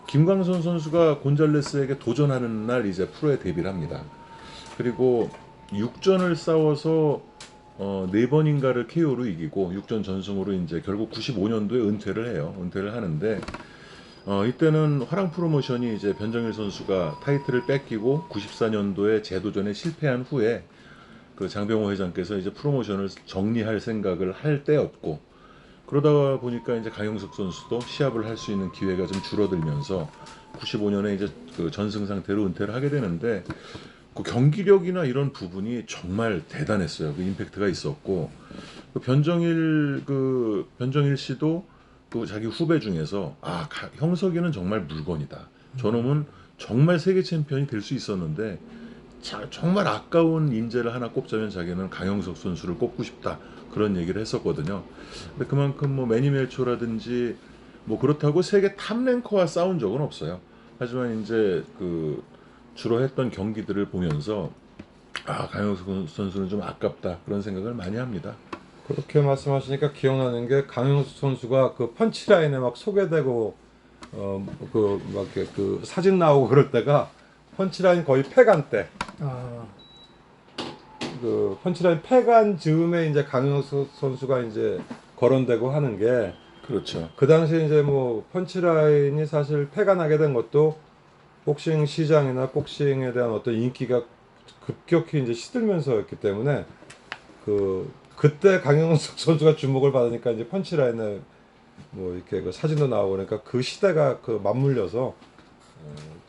김광선 선수가 곤잘레스에게 도전하는 날 이제 프로에 데뷔를 합니다. 그리고 6전을 싸워서 4번인가를 KO로 이기고 6전 전승으로 이제 결국 95년도에 은퇴를 해요. 은퇴를 하는데 이때는 화랑 프로모션이 이제 변정일 선수가 타이틀을 뺏기고 94년도에 재도전에 실패한 후에 그 장병호 회장께서 이제 프로모션을 정리할 생각을 할 때였고 그러다 보니까 이제 강영석 선수도 시합을 할 수 있는 기회가 좀 줄어들면서 95년에 이제 그 전승 상태로 은퇴를 하게 되는데 그 경기력이나 이런 부분이 정말 대단했어요. 그 임팩트가 있었고 그 변정일 씨도 그 자기 후배 중에서 형석이는 정말 물건이다. 저놈은 정말 세계 챔피언이 될 수 있었는데 정말 아까운 인재를 하나 꼽자면 자기는 강영석 선수를 꼽고 싶다 그런 얘기를 했었거든요. 근데 그만큼 뭐 매니멜초라든지 뭐 그렇다고 세계 탑랭커와 싸운 적은 없어요. 하지만 이제 그 주로 했던 경기들을 보면서 강영석 선수는 좀 아깝다 그런 생각을 많이 합니다. 그렇게 말씀하시니까 기억나는 게 강영석 선수가 그 펀치라인에 막 소개되고 그 막 이렇게 그 사진 나오고 그럴 때가 펀치라인 거의 폐간 때. 그 펀치라인 폐간 즈음에 이제 강영석 선수가 이제 거론되고 하는 게 그렇죠. 그 당시에 이제 뭐 펀치라인이 사실 폐간하게 된 것도 복싱 시장이나 복싱에 대한 어떤 인기가 급격히 이제 시들면서였기 때문에 그때 강영석 선수가 주목을 받으니까 이제 펀치라인에 뭐 이렇게 그 사진도 나오고 그러니까 그 시대가 그 맞물려서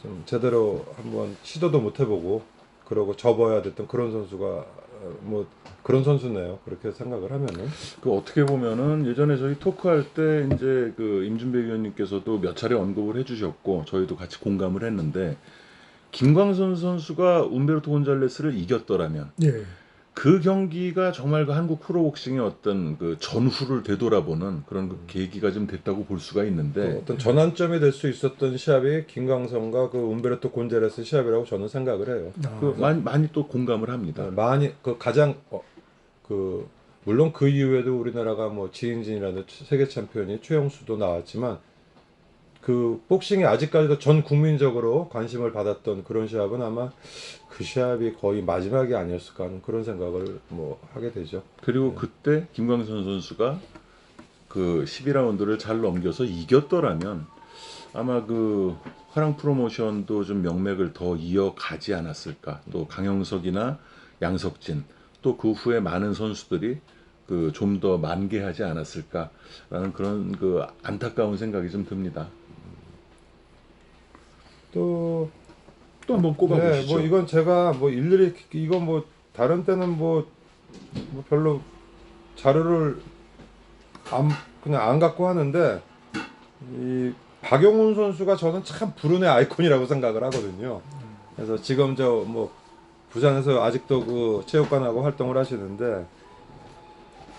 좀 제대로 한번 시도도 못 해보고 그러고 접어야 됐던 그런 선수가 뭐 그런 선수네요. 그렇게 생각을 하면은 그 어떻게 보면은 예전에 저희 토크할 때 이제 그 임준배 위원님께서도 몇 차례 언급을 해주셨고 저희도 같이 공감을 했는데 김광선 선수가 움베르토 곤잘레스를 이겼더라면 예. 그 경기가 정말 그 한국 프로복싱의 어떤 그 전후를 되돌아보는 그런 그 계기가 좀 됐다고 볼 수가 있는데 어떤 전환점이 될 수 있었던 시합이 김광선과 그 움베르토 곤잘레스 시합이라고 저는 생각을 해요. 그 많이 또 공감을 합니다. 많이 그 가장 그 물론 그 이후에도 우리나라가 뭐 지인진이라는 세계 챔피언이 최영수도 나왔지만 그 복싱이 아직까지도 전 국민적으로 관심을 받았던 그런 시합은 아마 그 시합이 거의 마지막이 아니었을까 하는 그런 생각을 뭐 하게 되죠. 그리고 그때 김광선 선수가 그 12라운드를 잘 넘겨서 이겼더라면 아마 그 화랑 프로모션도 좀 명맥을 더 이어가지 않았을까. 또 강영석이나 양석진 또 그 후에 많은 선수들이 그 좀 더 만개하지 않았을까라는 그런 그 안타까운 생각이 좀 듭니다. 또 또 한번 꼽아 네, 보시죠. 뭐 이건 제가 뭐 일일이 이거 뭐 다른 때는 뭐 별로 자료를 그냥 안 갖고 하는데 이 박용훈 선수가 저는 참 불운의 아이콘이라고 생각을 하거든요. 그래서 지금 저 뭐 부산에서 아직도 그 체육관하고 활동을 하시는데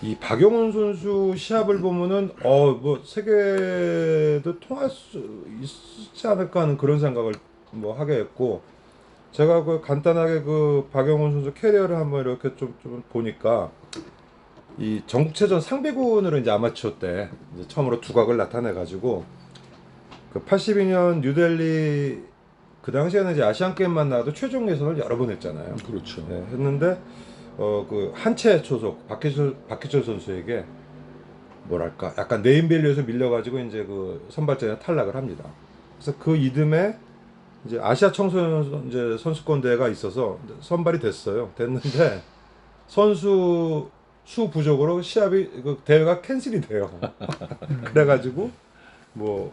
이 박용훈 선수 시합을 보면은 뭐 세계도 통할 수 있지 않을까 하는 그런 생각을 뭐 하게 했고 제가 그 간단하게 그 박용훈 선수 캐리어를 한번 이렇게 좀 보니까 이 전국체전 상비군으로 이제 아마추어 때 이제 처음으로 두각을 나타내 가지고 그 82년 뉴델리 그 당시에는 이제 아시안 게임만 나와도 최종 예선을 여러 번 했잖아요. 그렇죠. 네, 했는데 그 한채 소속 박희철 선수에게 뭐랄까 약간 네임밸류에서 밀려가지고 이제 그 선발전에 탈락을 합니다. 그래서 그 이듬해 이제 아시아 청소년 이제 선수권 대회가 있어서 선발이 됐는데 선수 수 부족으로 시합이 그 대회가 캔슬이 돼요. 그래가지고 뭐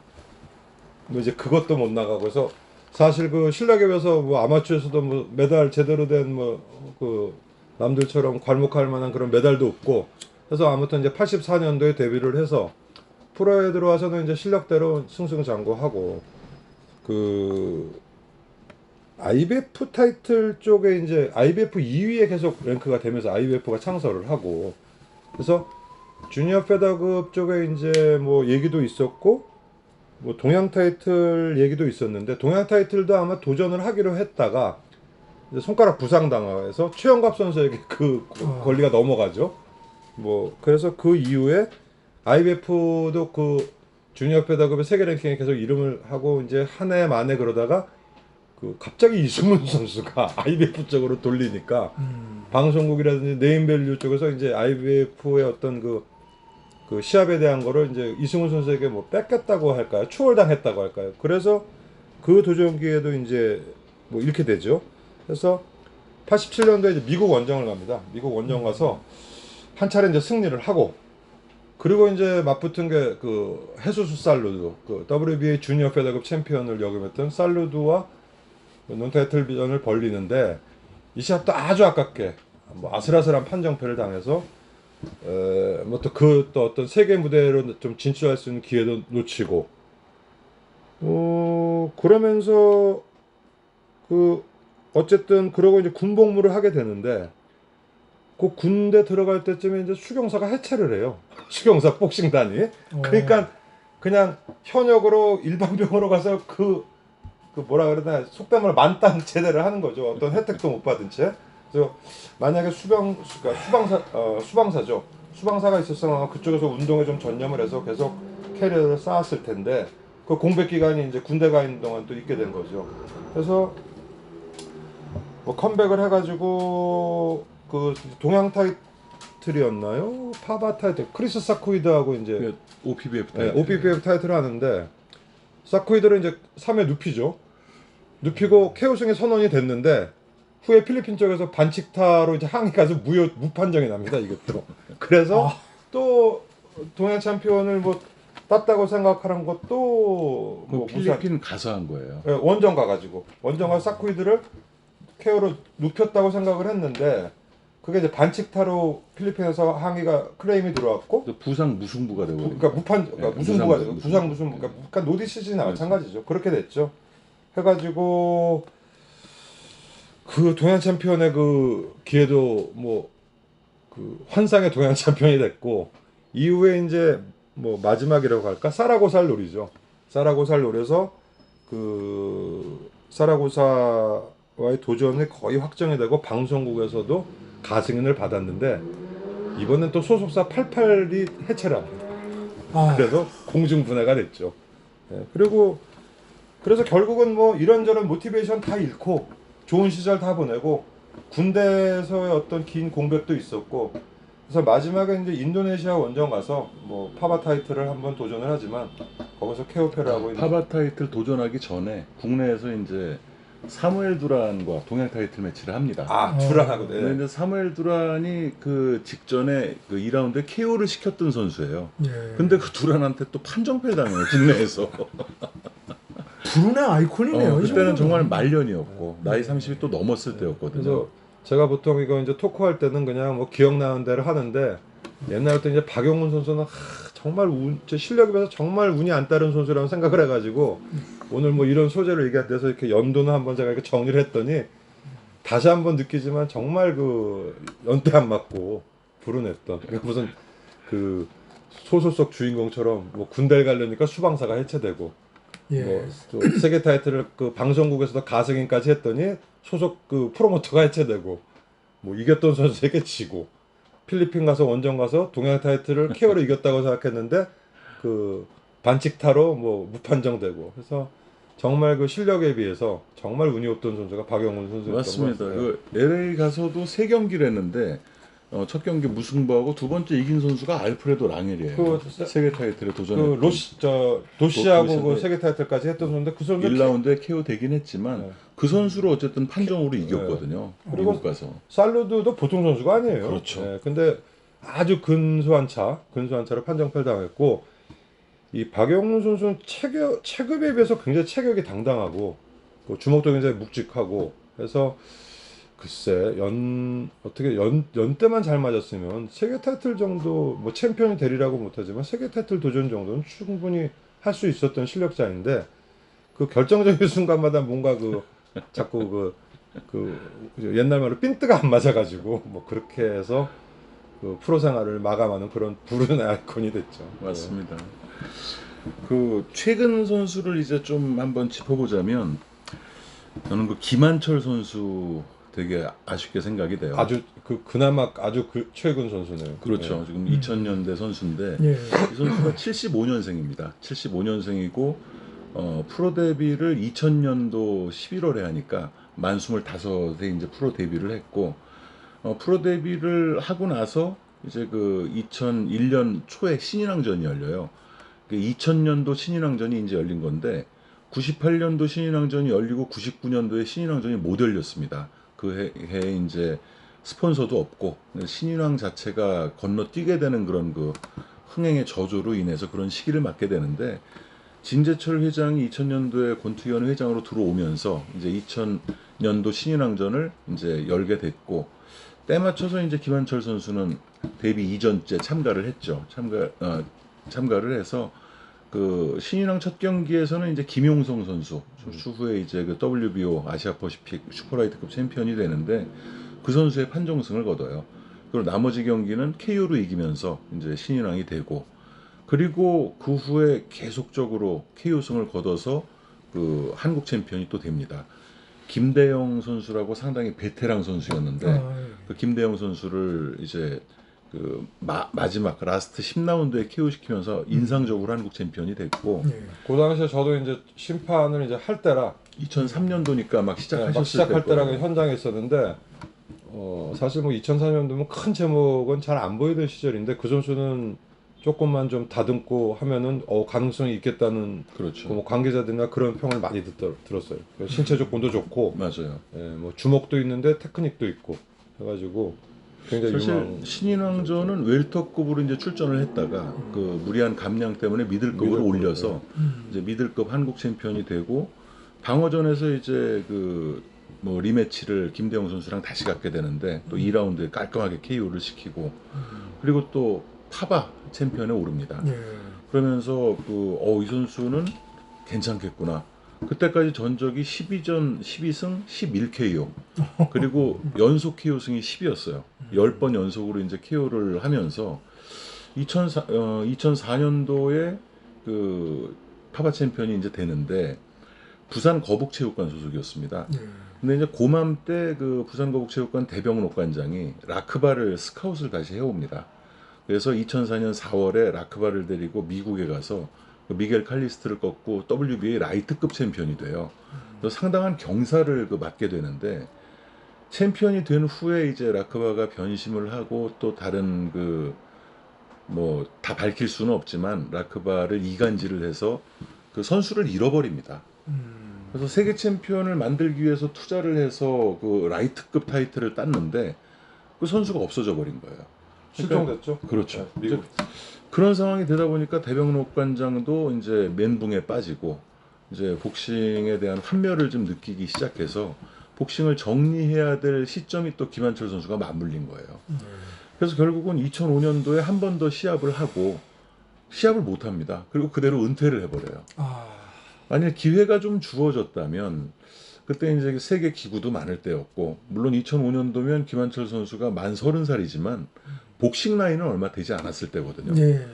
이제 그것도 못 나가고 해서 사실 그 실력에 비해서 뭐 아마추어에서도 뭐 메달 제대로 된 뭐 그 남들처럼 괄목할 만한 그런 메달도 없고 그래서 아무튼 이제 84년도에 데뷔를 해서 프로에 들어와서는 이제 실력대로 승승장구하고 그 IBF 타이틀 쪽에 이제 IBF 2위에 계속 랭크가 되면서 IBF가 창설을 하고 그래서 주니어 페더급 쪽에 이제 뭐 얘기도 있었고 뭐 동양 타이틀 얘기도 있었는데 동양 타이틀도 아마 도전을 하기로 했다가 이제 손가락 부상 당해서 최영갑 선수에게 그 권리가 넘어가죠. 뭐 그래서 그 이후에 IBF도 그 주니어 페더급의 세계 랭킹에 계속 이름을 하고 이제 한 해 만에 그러다가 그 갑자기 이승훈 선수가 IBF 쪽으로 돌리니까 방송국이라든지 네임밸류 쪽에서 이제 IBF의 어떤 그 시합에 대한 거를 이제 이승훈 선수에게 뭐 뺏겼다고 할까요? 추월당했다고 할까요? 그래서 그 도전기에도 이제 뭐 이렇게 되죠. 그래서 87년도에 이제 미국 원정을 갑니다. 미국 원정 가서 한 차례 이제 승리를 하고 그리고 이제 맞붙은 게 그 헤수스 살루드 그 WBA 주니어 페더급 챔피언을 역임했던 살루드와 논타이틀 비전을 벌리는데 이 시합도 아주 아깝게 뭐 아슬아슬한 판정패를 당해서 뭐 또 어떤 세계 무대로 좀 진출할 수 있는 기회도 놓치고 그러면서 그 어쨌든 그러고 이제 군복무를 하게 되는데 그 군대 들어갈 때쯤에 이제 수경사가 해체를 해요. 수경사 복싱단이. 그러니까 그냥 현역으로 일반병으로 가서 그 뭐라 그러나 속담으로 만땅 제대를 하는 거죠. 어떤 혜택도 못 받은 채. 그래서 만약에 수방사죠. 수방사가 있었으면 그쪽에서 운동에 좀 전념을 해서 계속 캐리어를 쌓았을 텐데 그 공백 기간이 이제 군대 가 있는 동안 또 있게 된 거죠. 그래서 뭐 컴백을 해가지고 그 동양 타이틀이었나요? 파바 타이틀 크리스 사쿠이드하고 이제 OPBF 네, 타이틀. OPBF 타이틀을 하는데 사쿠이드를 이제 3회 눕히죠. 눕히고 KO승의 선언이 됐는데 후에 필리핀 쪽에서 반칙타로 이제 항의 가서 무판정이 납니다. 이것도. 그래서 또 동양 챔피언을 뭐 땄다고 생각하는 것도 뭐 필리핀 가서 한 거예요. 네, 원정 가가지고 원정 가서 사쿠이드를 KO로 눕혔다고 생각을 했는데 그게 이제 반칙타로 필리핀에서 항의가 클레임이 들어왔고 또 부상 무승부가 되고. 그러니까 그러니까 무승부가 되고 부상 무승부 그러니까 노디 시즌이나 마찬가지죠. 그렇게 됐죠. 해가지고 그 동양 챔피언의 그 기회도 뭐 그 환상의 동양 챔피언이 됐고 이후에 이제 뭐 마지막이라고 할까 사라고사를 노리죠. 사라고사를 노려서 그 사라고사와의 도전이 거의 확정이 되고 방송국에서도 가승인을 받았는데 이번엔 또 소속사 88이 해체를 합니다. 그래서 공중분해가 됐죠. 네, 그리고 그래서 결국은 뭐 이런저런 모티베이션 다 잃고 좋은 시절 다 보내고 군대에서의 어떤 긴 공백도 있었고 그래서 마지막에 이제 인도네시아 원정 가서 뭐 파바 타이틀을 한번 도전을 하지만 거기서 KO패를 하고 파바 타이틀 도전하기 전에 국내에서 이제 사무엘 두란과 동양 타이틀 매치를 합니다. 아, 두란하고 근데 네. 이제 사무엘 두란이 그 직전에 그 2라운드에 KO를 시켰던 선수예요. 예. 근데 그 두란한테 또 판정패 당해요, 국내에서. 불운의 아이콘이네요. 이 그때는 정도면. 정말 말년이었고 나이 30이 또 넘었을 때였거든요. 그래서 제가 보통 이거 이제 토크할 때는 그냥 뭐 기억나는 대로 하는데 옛날부터 이제 박용훈 선수는 정말 제 실력에 비해서 정말 운이 안 따른 선수라고 생각을 해가지고 오늘 뭐 이런 소재를 얘기할 때서 이렇게 연도는 한번 제가 이렇게 정리를 했더니 다시 한번 느끼지만 정말 그 연대 안 맞고 불운했던 그러니까 무슨 그 소설 속 주인공처럼 뭐 군대를 가려니까 수방사가 해체되고 예. 뭐또 세계 타이틀을 그 방송국에서도 가승인까지 했더니 소속 그 프로모터가 해체되고 뭐 이겼던 선수에게 지고 필리핀 가서 원정 가서 동양 타이틀을 KO로 이겼다고 생각했는데 그 반칙타로 뭐 무판정되고 그래서 정말 그 실력에 비해서 정말 운이 없던 선수가 박용훈 선수였던 맞습니다. 것 같아요. 그 LA 가서도 3경기를 했는데 첫 경기 무승부하고 두 번째 이긴 선수가 알프레도 랑엘이에요. 그 세계 타이틀에 도전했고 그 도시하고 그 도시하고 세계 타이틀까지 했던 선수인데 그 선수 1라운드에 KO 되긴 했지만 네. 그 선수를 어쨌든 판정으로 이겼거든요. 그리고 미국 가서. 살루드도 보통 선수가 아니에요. 그렇죠. 네, 근데 아주 근소한 차로 판정패를 당했고 이 박용훈 선수는 체급에 비해서 굉장히 체격이 당당하고 뭐 주먹도 굉장히 묵직하고 해서 글쎄 연대만 잘 맞았으면 세계 타이틀 정도 뭐 챔피언이 되리라고 못하지만 세계 타이틀 도전 정도는 충분히 할 수 있었던 실력자인데 그 결정적인 순간마다 뭔가 그 자꾸 그 옛날 말로 핀트가 안 맞아가지고 뭐 그렇게 해서 그 프로 생활을 마감하는 그런 불운의 아이콘이 됐죠. 맞습니다. 그 최근 선수를 이제 좀 한번 짚어보자면 저는 그 김한철 선수 되게 아쉽게 생각이 돼요. 아주 그나마 아주 그 최근 선수네요. 그렇죠. 지금 2000년대 선수인데 예. 이 선수가 75년생입니다. 75년생이고 프로 데뷔를 2000년도 11월에 하니까 만 25세 이제 프로 데뷔를 했고 프로 데뷔를 하고 나서 이제 그 2001년 초에 신인왕전이 열려요. 그 2000년도 신인왕전이 이제 열린 건데 98년도 신인왕전이 열리고 99년도에 신인왕전이 못 열렸습니다. 그 해에 이제 스폰서도 없고 신인왕 자체가 건너뛰게 되는 그런 그 흥행의 저조로 인해서 그런 시기를 맞게 되는데 진재철 회장이 2000년도에 권투위원회 회장으로 들어오면서 이제 2000년도 신인왕전을 이제 열게 됐고 때 맞춰서 이제 김한철 선수는 데뷔 이전째 참가를 했죠. 참가를 해서 그 신인왕 첫 경기에서는 이제 김용성 선수 추후에 이제 그 WBO 아시아 퍼시픽 슈퍼라이트급 챔피언이 되는데 그 선수의 판정승을 거둬요. 그리고 나머지 경기는 KO로 이기면서 이제 신인왕이 되고 그리고 그 후에 계속적으로 KO승을 거둬서 그 한국 챔피언이 또 됩니다. 김대영 선수라고 상당히 베테랑 선수였는데 그 김대영 선수를 이제 그 마지막 라스트 10라운드에 KO 시키면서 인상적으로 한국 챔피언이 됐고 예. 그 당시에 저도 이제 심판을 이제 할 때라 2003년도니까 막 시작하셨을 시작할 때일 때라 거예요. 현장에 있었는데 사실 뭐 2004년도면 큰 제목은 잘 안 보이던 시절인데 그 선수는 조금만 좀 다듬고 하면은 가능성이 있겠다는 그렇죠. 뭐 관계자들이나 그런 평을 많이 들었어요. 신체 조건도 좋고 맞아요. 뭐 주먹도 있는데 테크닉도 있고 해가지고 굉장히 사실 유망. 신인왕전은 웰터급으로 이제 출전을 했다가 그 무리한 감량 때문에 미들급으로 미들급, 올려서 이제 미들급 한국 챔피언이 되고 방어전에서 이제 그 뭐 리매치를 김대영 선수랑 다시 갖게 되는데 또 2라운드에 깔끔하게 KO를 시키고 그리고 또 파바 챔피언에 오릅니다. 예. 그러면서 이 선수는 괜찮겠구나. 그때까지 전적이 12전 12승 11KO 그리고 연속 KO승이 10이었어요. 10번 연속으로 이제 KO를 하면서 2004년도에 그 파바 챔피언이 이제 되는데 부산 거북체육관 소속이었습니다. 예. 근데 이제 고맘때 그 부산 거북체육관 대병록 관장이 라크바를 스카웃을 다시 해옵니다. 그래서 2004년 4월에 라크바를 데리고 미국에 가서 그 미겔 칼리스트를 꺾고 WBA 라이트급 챔피언이 돼요. 그래서 상당한 경사를 맡게 되는데 챔피언이 된 후에 이제 라크바가 변심을 하고 또 다른 뭐 다 밝힐 수는 없지만 라크바를 이간질을 해서 그 선수를 잃어버립니다. 그래서 세계 챔피언을 만들기 위해서 투자를 해서 그 라이트급 타이틀을 땄는데 그 선수가 없어져 버린 거예요. 실종됐죠. 그렇죠. 네, 미국. 그런 상황이 되다 보니까 대병록 관장도 이제 멘붕에 빠지고 이제 복싱에 대한 환멸을 좀 느끼기 시작해서 복싱을 정리해야 될 시점이 또 김한철 선수가 맞물린 거예요. 그래서 결국은 2005년도에 한 번 더 시합을 하고 시합을 못 합니다. 그리고 그대로 은퇴를 해버려요. 아, 만약 기회가 좀 주어졌다면 그때 이제 세계 기구도 많을 때였고 물론 2005년도면 김한철 선수가 만 30살이지만 복싱 나이는 얼마 되지 않았을 때거든요. 예.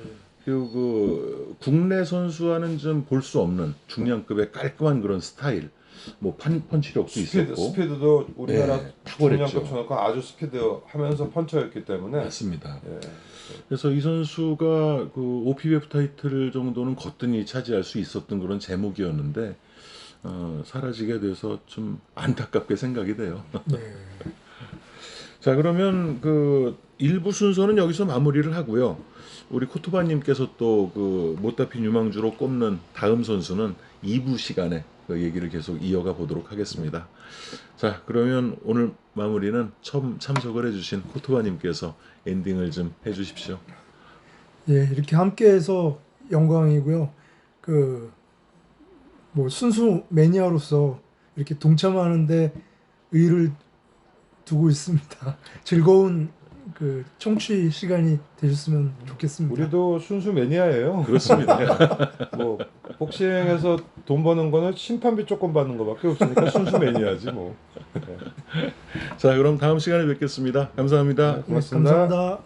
그리고 그 국내 선수와는 좀 볼 수 없는 중량급의 깔끔한 그런 스타일, 뭐 펀치력도 있었고 스피드도 우리나라 예, 탁월했죠. 중량급 전역과 아주 스피드하면서 펀쳐였기 때문에. 맞습니다. 예. 그래서 이 선수가 그 OPBF 타이틀 정도는 거뜬히 차지할 수 있었던 그런 제목이었는데 사라지게 돼서 좀 안타깝게 생각이 돼요. 네. 자, 그러면 그 1부 순서는 여기서 마무리를 하고요. 우리 코토바님께서 또 그 못다핀 유망주로 꼽는 다음 선수는 2부 시간에 그 얘기를 계속 이어가 보도록 하겠습니다. 자, 그러면 오늘 마무리는 처음 참석을 해주신 코토바님께서 엔딩을 좀 해주십시오. 예, 이렇게 함께해서 영광이고요. 그 뭐 순수 매니아로서 이렇게 동참하는데 의의를 두고 있습니다. 즐거운 그 청취 시간이 되셨으면 좋겠습니다. 우리도 순수 매니아예요. 그렇습니다. 뭐 복싱에서 돈 버는 거는 심판비 조금 받는 거밖에 없으니까 순수 매니아지 뭐. 자, 그럼 다음 시간에 뵙겠습니다. 감사합니다. 네, 고맙습니다. 감사합니다.